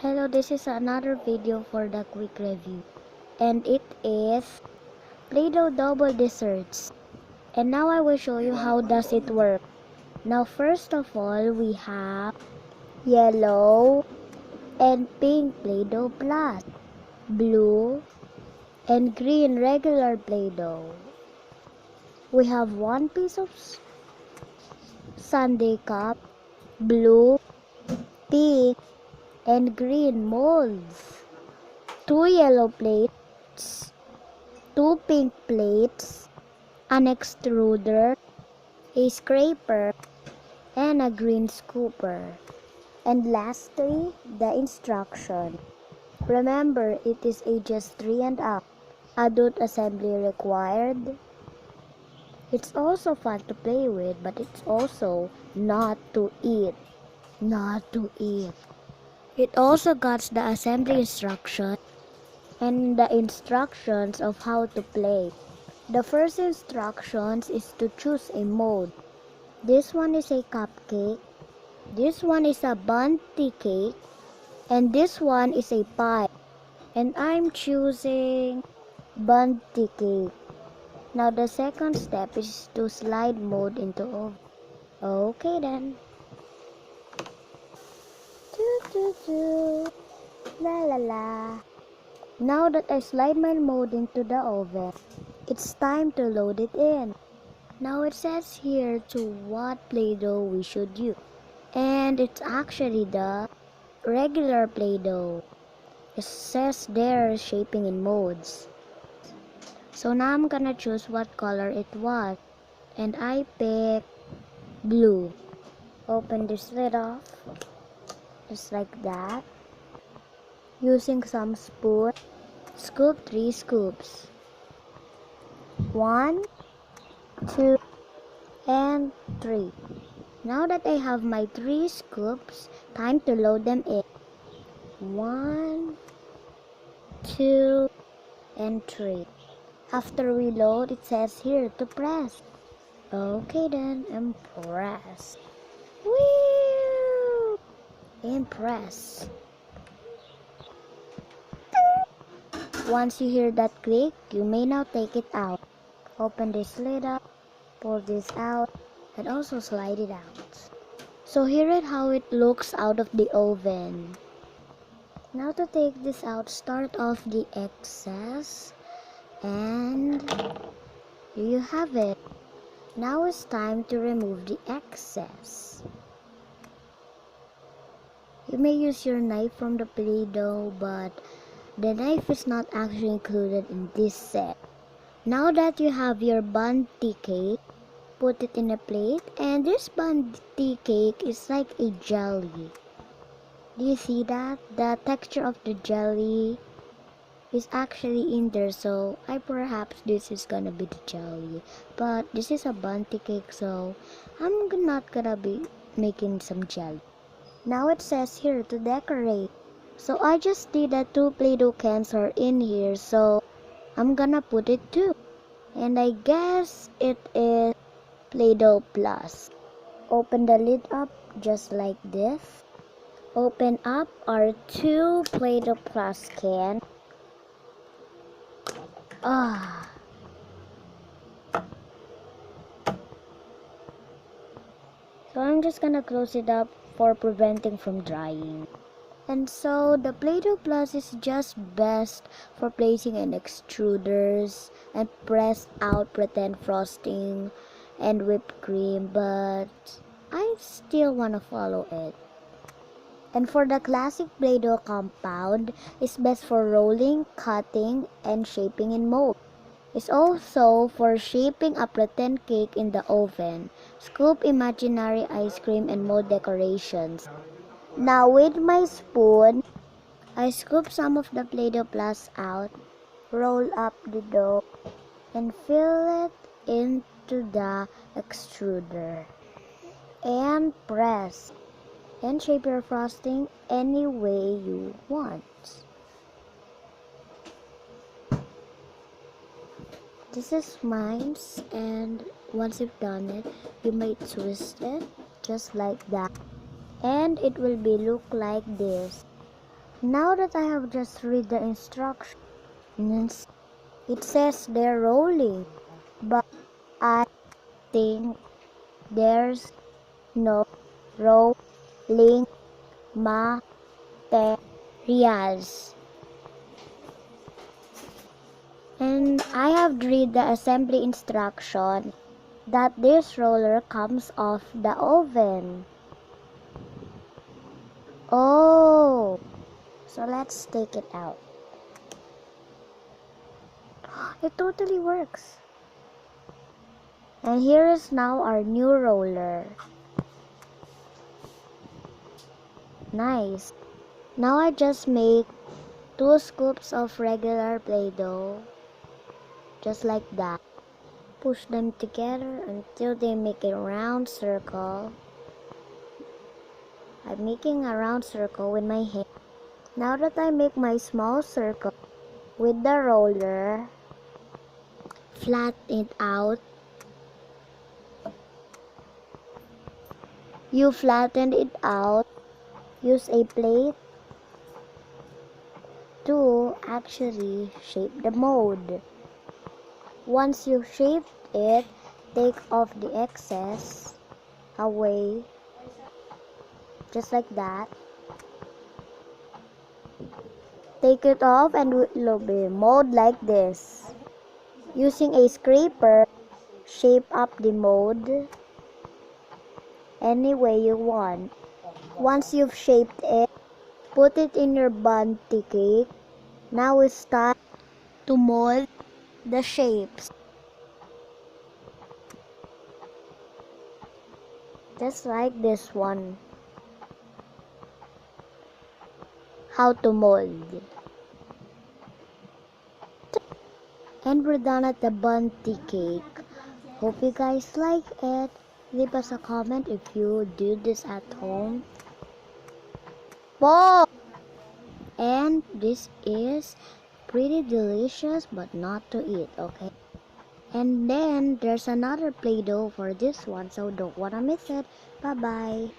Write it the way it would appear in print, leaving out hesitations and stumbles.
Hello, this is another video for the quick review, and it is Play-Doh double desserts. And now I will show you how does it work. Now first of all, we have yellow and pink Play-Doh plus, blue and green regular Play-Doh. We have one piece of sundae cup, blue, pink and green molds, two yellow plates, two pink plates, an extruder, a scraper, and a green scooper. And lastly, the instruction. Remember, it is ages 3 and up. Adult assembly required. It's also fun to play with, but it's also not to eat. Not to eat. It also got the assembly instruction and the instructions of how to play. The first instructions is to choose a mode. This one is a cupcake, this one is a bunty cake, and this one is a pie. And I'm choosing bunty cake. Now the second step is to slide mode into oven. Okay then. Choo choo choo. La la la. Now that I slide my mode into the oven, it's time to load it in. Now it says here to what Play-Doh we should use. And it's actually the regular Play-Doh. It says there shaping in modes. So now I'm gonna choose what color it was. And I pick blue. Open this lid off. Just like that. Using some spoon, scoop 3 scoops. 1, 2, and 3. Now that I have my 3 scoops, time to load them in. 1, 2, and 3. After we load, it says here to press. Okay then, and press. Woo! And press. Once you hear that click, you may now take it out. Open this lid up, pull this out, and also slide it out. So here is how it looks out of the oven. Now to take this out, start off the excess, and here you have it. Now it's time to remove the excess. You may use your knife from the Play-Doh, but the knife is not actually included in this set. Now that you have your bunty cake, put it in a plate, and this bunty cake is like a jelly. Do you see that? The texture of the jelly is actually in there, so perhaps this is gonna be the jelly. But this is a bunty cake, so I'm not gonna be making some jelly. Now it says here to decorate. So I just see that 2 Play-Doh cans are in here, so I'm gonna put it too. And I guess it is Play-Doh Plus. Open the lid up just like this. Open up our 2 Play-Doh Plus can. So I'm just gonna close it up for preventing from drying. And so the Play-Doh Plus is just best for placing in extruders and press out pretend frosting and whipped cream, but I still want to follow it. And for the classic Play-Doh compound, it's best for rolling, cutting, and shaping in mold. It's also for shaping a pretend cake in the oven, scoop imaginary ice cream, and mold decorations. Now with my spoon, I scoop some of the Play-Doh Plus out, roll up the dough, and fill it into the extruder. And press. And shape your frosting any way you want. This is mine, and once you've done it, you might twist it just like that. And it will be look like this. Now that I have just read the instructions, it says they're rolling, but I think there's no rolling materials. And I have read the assembly instruction that this roller comes off the oven. Oh, so let's take it out. It totally works. And here is now our new roller. Nice. Now I just make 2 scoops of regular Play-Doh. Just like that. Push them together until they make a round circle. I'm making a round circle with my hand. Now that I make my small circle with the roller, flatten it out. You flatten it out. Use a plate to actually shape the mold. Once you shaped it, take off the excess away, just like that. Take it off and it will be mold like this. Using a scraper, shape up the mold any way you want. Once you've shaped it, put it in your bunty cake. Now it's time to mold the shapes. Just like this one. How to mold. And we're done at the bunty cake. Hope you guys like it. Leave us a comment if you do this at home. Whoa! And this is pretty delicious but not to eat, okay? And then there's another Play-Doh for this one, so don't wanna miss it. Bye-bye.